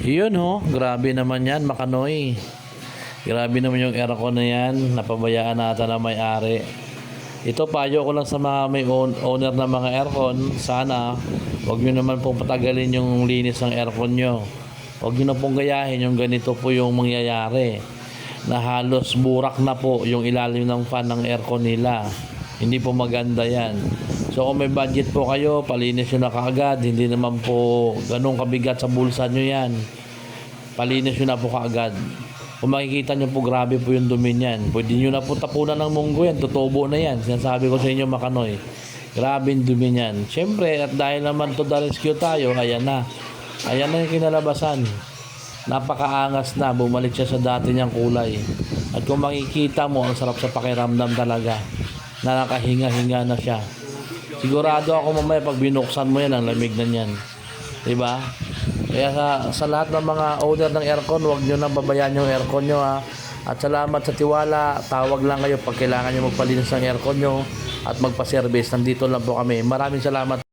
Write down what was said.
Yun ho, grabe naman yan, Makanoy. Grabe naman yung aircon na yan, napabayaan natin na may-ari. Ito, payo ko lang sa mga may owner ng mga aircon, sana wag nyo naman pong patagalin yung linis ng aircon nyo. Wag nyo na pong gayahin yung ganito po yung mangyayari, na halos burak na po yung ilalim ng fan ng aircon nila. Hindi po maganda yan. So kung may budget po kayo, palinis nyo na kaagad. Hindi naman po ganun kabigat sa bulsa nyo yan. Palinis nyo na po kaagad. Kung makikita nyo po, grabe po yung dumi niyan. Pwede nyo na po tapunan ng munggo yan. Tutubo na yan. Sinasabi ko sa inyo, Makanoy. Grabe yung dumi niyan. Siyempre, at dahil naman to the rescue tayo, ayan na. Ayan na yung kinalabasan. Napakaangas na. Bumalik siya sa dati niyang kulay. At kung makikita mo, ang sarap sa pakiramdam talaga. Na nakahinga-hinga na siya. Sigurado ako mamaya pag binuksan mo yan, ang lamig na yan. Diba? Kaya sa lahat ng mga owner ng aircon, huwag nyo nang babayaan yung aircon nyo, ha. At salamat sa tiwala. Tawag lang kayo pag kailangan nyo magpalinis ng aircon nyo at magpa-service. Nandito lang po kami. Maraming salamat.